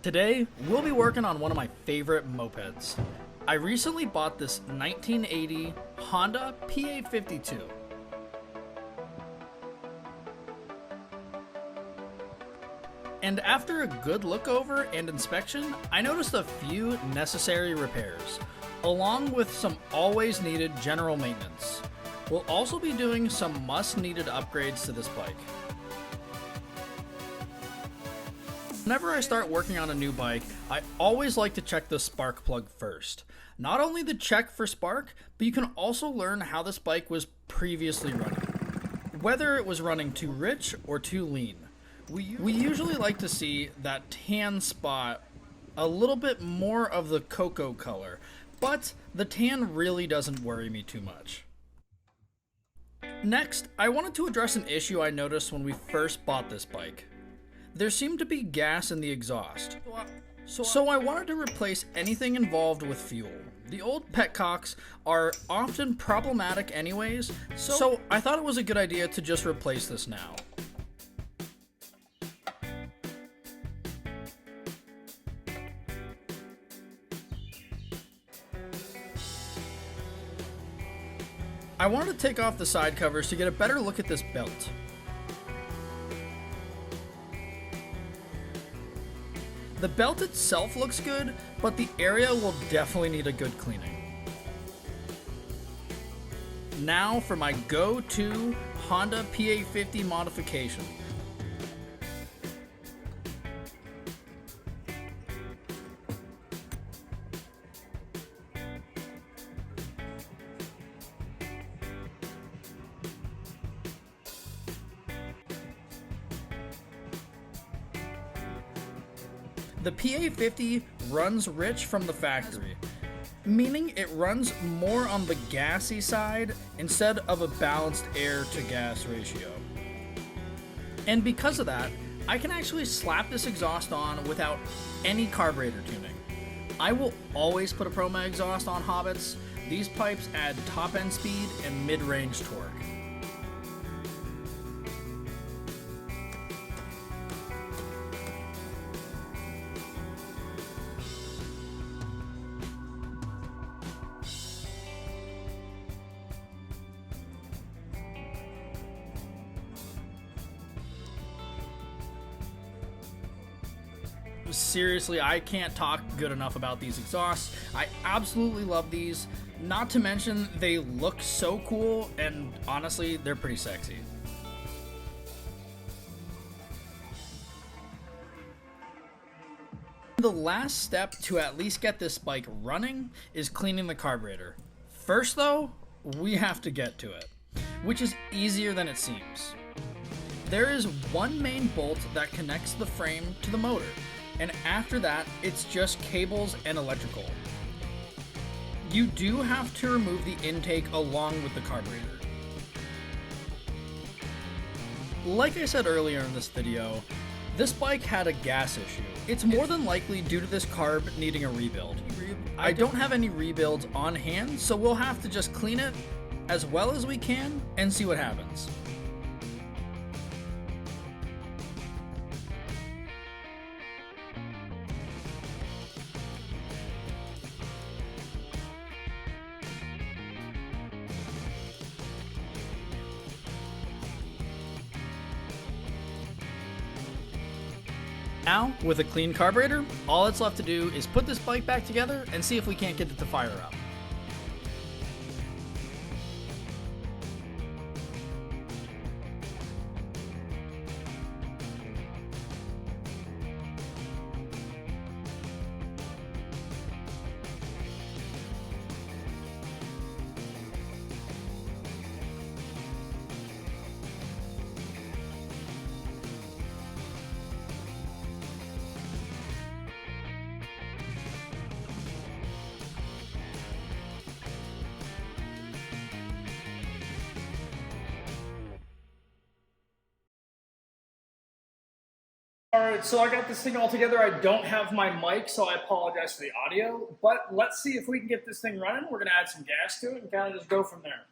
Today, we'll be working on one of my favorite mopeds. I recently bought this 1980 Honda PA52. And after a good look over and inspection, I noticed a few necessary repairs, along with some always needed general maintenance. We'll also be doing some must-needed upgrades to this bike. Whenever I start working on a new bike, I always like to check the spark plug first. Not only to check for spark, but you can also learn how this bike was previously running. Whether it was running too rich or too lean. We usually like to see that tan spot, a little bit more of the cocoa color, but the tan really doesn't worry me too much. Next, I wanted to address an issue I noticed when we first bought this bike. There seemed to be gas in the exhaust, so I wanted to replace anything involved with fuel. The old petcocks are often problematic anyways, so I thought it was a good idea to just replace this now. I wanted to take off the side covers to get a better look at this belt. The belt itself looks good, but the area will definitely need a good cleaning. Now for my go-to Honda PA50 modification. The PA50 runs rich from the factory, meaning it runs more on the gassy side instead of a balanced air to gas ratio. And because of that, I can actually slap this exhaust on without any carburetor tuning. I will always put a Proma exhaust on Hobbits. These pipes add top end speed and mid-range torque. Seriously, I can't talk good enough about these exhausts. I absolutely love these. Not to mention, they look so cool, and honestly, they're pretty sexy. The last step to at least get this bike running is cleaning the carburetor. First though, we have to get to it, which is easier than it seems. There is one main bolt that connects the frame to the motor, and after that, it's just cables and electrical. You do have to remove the intake along with the carburetor. Like I said earlier in this video, this bike had a gas issue. It's more than likely due to this carb needing a rebuild. I don't have any rebuilds on hand, so we'll have to just clean it as well as we can and see what happens. Now, with a clean carburetor, all it's left to do is put this bike back together and see if we can't get it to fire up. Alright, so I got this thing all together. I don't have my mic, so I apologize for the audio. But let's see if we can get this thing running. We're going to add some gas to it and kind of just go from there.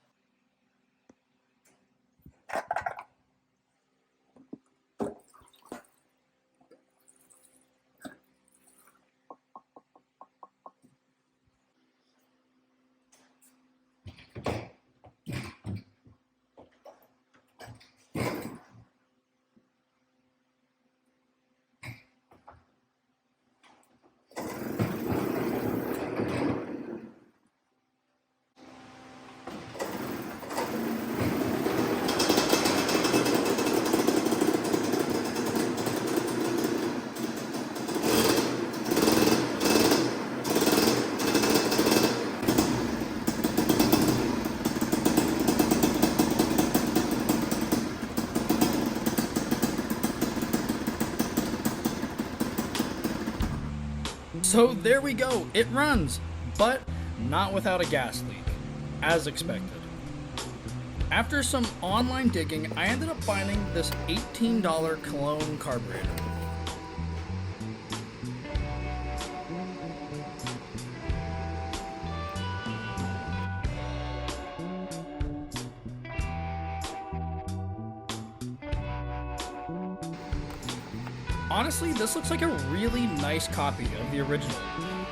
So there we go, it runs, but not without a gas leak, as expected. After some online digging, I ended up finding this $18 Cologne carburetor. Honestly, this looks like a really nice copy of the original.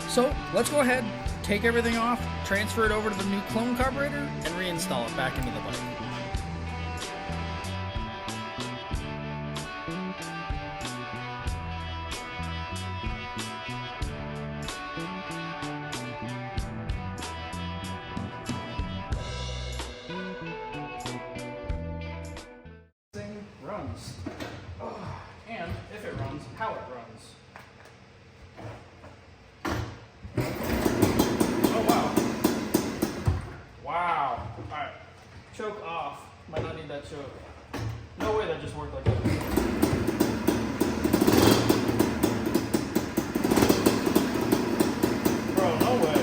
So let's go ahead, take everything off, transfer it over to the new clone carburetor, and reinstall it back into the bike. Thing runs. And if it runs, how it runs. Oh wow. Wow. Alright. Choke off. Might not need that choke. No way that just worked like that. Bro, no way.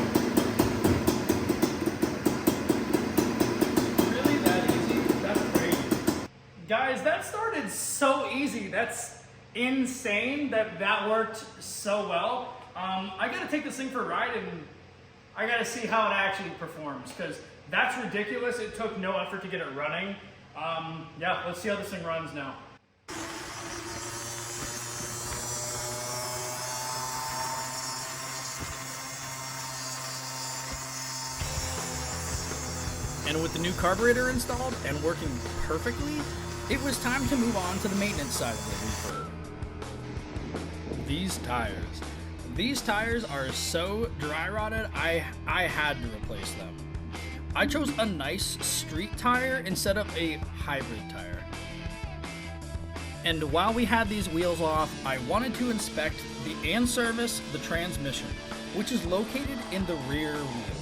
Really that easy? That's crazy. Guys, that started so easy. That's insane that worked so well. I gotta take this thing for a ride and I gotta see how it actually performs, because that's ridiculous. It took no effort to get it running. Yeah, let's see how this thing runs now. And with the new carburetor installed and working perfectly, it was time to move on to the maintenance side of the refurb. These tires are so dry rotted, I had to replace them. I chose a nice street tire instead of a hybrid tire. And while we had these wheels off, I wanted to inspect and service the transmission, which is located in the rear wheel.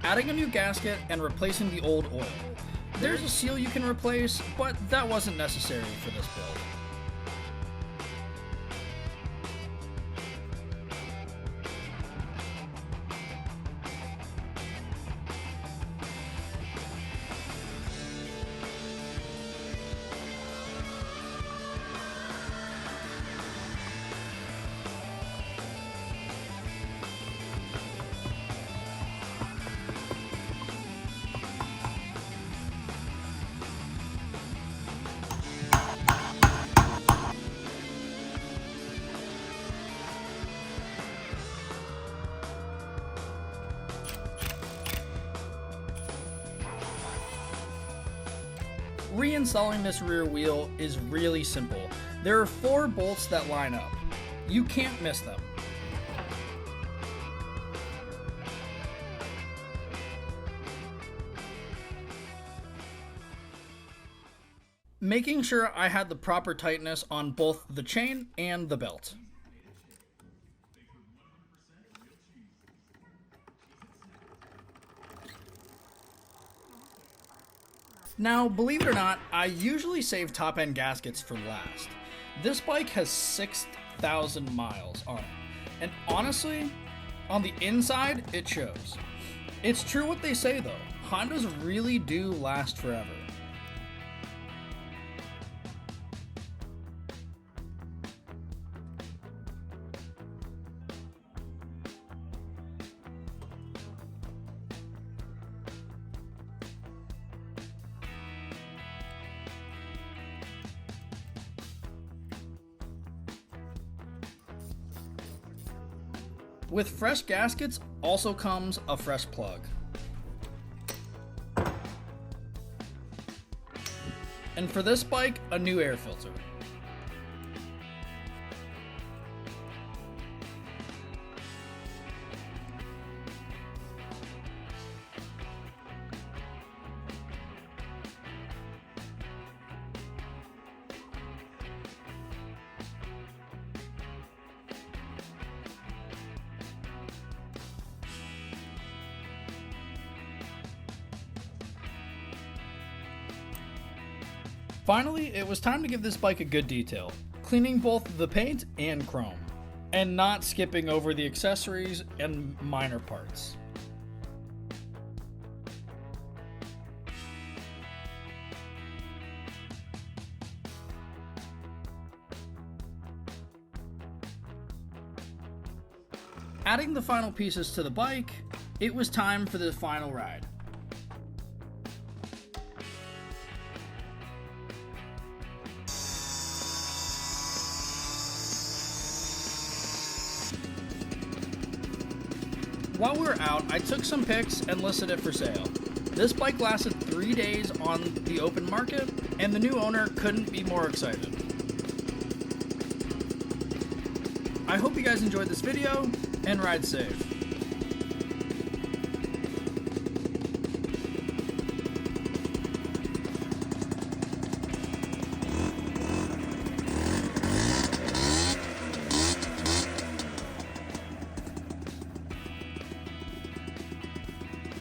Adding a new gasket and replacing the old oil. There's a seal you can replace, but that wasn't necessary for this build. Reinstalling this rear wheel is really simple. There are 4 bolts that line up. You can't miss them. Making sure I had the proper tightness on both the chain and the belt. Now, believe it or not, I usually save top-end gaskets for last. This bike has 6,000 miles on it, and honestly, on the inside, it shows. It's true what they say though, Hondas really do last forever. With fresh gaskets also comes a fresh plug. And for this bike, a new air filter. Finally, it was time to give this bike a good detail, cleaning both the paint and chrome, and not skipping over the accessories and minor parts. Adding the final pieces to the bike, it was time for the final ride. While we were out, I took some pics and listed it for sale. This bike lasted 3 days on the open market, and the new owner couldn't be more excited. I hope you guys enjoyed this video, and ride safe.